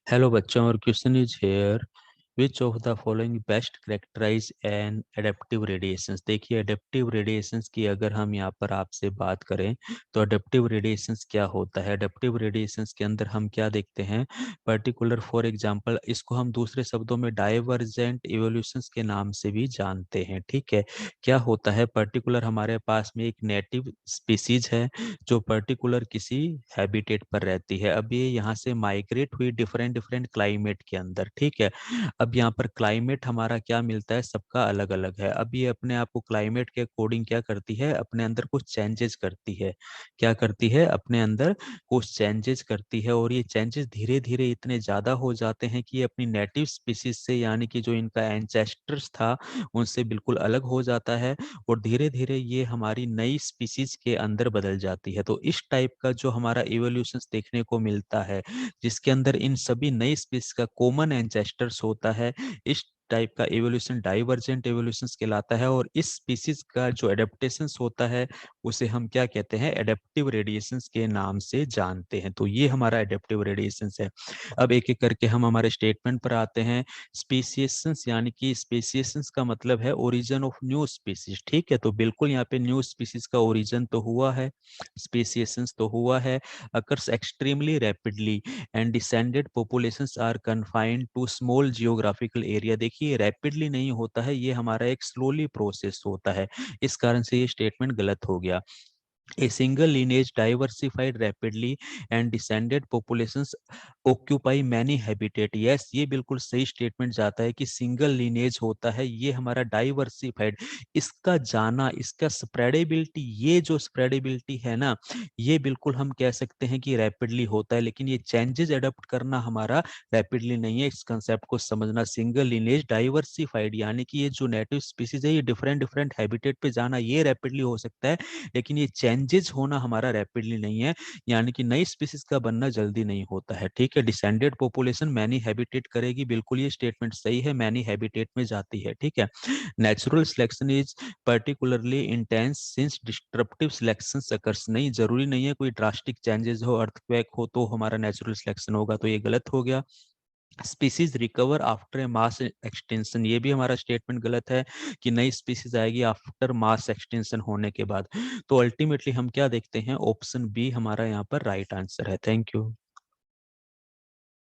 Hello बच्चों, और question is here, which of the following best characterize an adaptive radiations. देखिए, adaptive radiations की अगर हम यहाँ पर आपसे बात करें तो एडेप्टिव रेडिएशंस क्या होता है। एडेप्टिव रेडिएशंस के अंदर हम क्या देखते हैं, पर्टिकुलर फॉर एग्जांपल इसको हम दूसरे शब्दों में डाइवर्जेंट इवोल्यूशंस के नाम से भी जानते हैं। ठीक है, क्या होता है, पर्टिकुलर हमारे पास में एक नेटिव स्पीसीज है जो पर्टिकुलर किसी हैबिटेट पर रहती है। अब ये यहाँ से माइग्रेट हुई डिफरेंट डिफरेंट क्लाइमेट के अंदर। ठीक है, अब यहाँ पर क्लाइमेट हमारा क्या मिलता है, सबका अलग अलग है। अब ये अपने आप को क्लाइमेट के अकॉर्डिंग क्या करती है, अपने अंदर कुछ चेंजेस करती है। क्या करती है, अपने अंदर कुछ चेंजेस करती है, और ये चेंजेस धीरे धीरे इतने ज्यादा हो जाते हैं कि ये अपनी नेटिव स्पीसीज से, यानी कि जो इनका एंसेस्टर्स था, उनसे बिल्कुल अलग हो जाता है, और धीरे धीरे ये हमारी नई स्पीसीज के अंदर बदल जाती है। तो इस टाइप का जो हमारा इवोल्यूशन देखने को मिलता है, जिसके अंदर इन सभी नई स्पीसीज का कॉमन एंसेस्टर्स होता है, इस टाइप का एवोल्यूशन डाइवर्जेंट एवोल्यूशन कहलाता है। और इस स्पीसीज का जो एडेप्टेशन होता है उसे हम क्या कहते हैं, एडेप्टिव रेडिएशन के नाम से जानते हैं। तो ये हमारा एडेप्टिव रेडिएशन है। अब एक एक करके हम हमारे स्टेटमेंट पर आते हैं। स्पीसीएशंस, यानी कि स्पीसीएशंस का मतलब है ओरिजिन ऑफ न्यू स्पीसीज। ठीक है, तो बिल्कुल यहाँ पे न्यू स्पीसीज का ओरिजिन तो हुआ है, स्पीसीएशंस तो हुआ है। Occurs extremely rapidly and descended populations are confined to small geographical area. देखिए, रैपिडली नहीं होता है, ये हमारा एक स्लोली प्रोसेस होता है, इस कारण से ये स्टेटमेंट गलत हो गया। A single lineage diversified rapidly and descended populations occupy many habitat। yes, ये बिल्कुल सही स्टेटमेंट जाता है कि सिंगल लीनेज होता है, ये हमारा डाइवर्सिफाइड, इसका जाना, इसका स्प्रेडेबिलिटी, ये जो स्प्रेडेबिलिटी है ना, ये बिल्कुल हम कह सकते हैं कि रैपिडली होता है। लेकिन ये चेंजेस अडॉप्ट करना हमारा रैपिडली नहीं है। इस कंसेप्ट को समझना, सिंगल लीनेज डाइवर्सिफाइड, यानी कि ये जो नेटिव स्पीसीज है, ये डिफरेंट डिफरेंट हैबिटेट पे जाना ये रैपिडली हो सकता है, लेकिन ये चेंजेस होना हमारा रैपिडली नहीं है, यानी कि नई स्पीसीज का बनना जल्दी नहीं होता है। ठीक है, डिसेंडेड पॉपुलेशन मैनी हैबिटेट करेगी, बिल्कुल ये स्टेटमेंट सही है, मैनी हैबिटेट में जाती है। ठीक है, natural selection is particularly intense since disruptive selection occurs. नहीं, जरूरी नहीं है कोई ड्रास्टिक चेंजेस हो, अर्थक्वेक हो तो हमारा नेचुरल सिलेक्शन होगा, तो ये गलत हो गया। Species recover after a mass extension, ये भी हमारा स्टेटमेंट गलत है कि नई स्पीसीज आएगी आफ्टर मास एक्सटेंशन होने के बाद। तो अल्टीमेटली हम क्या देखते हैं, ऑप्शन बी हमारा यहाँ पर राइट आंसर है। Thank you.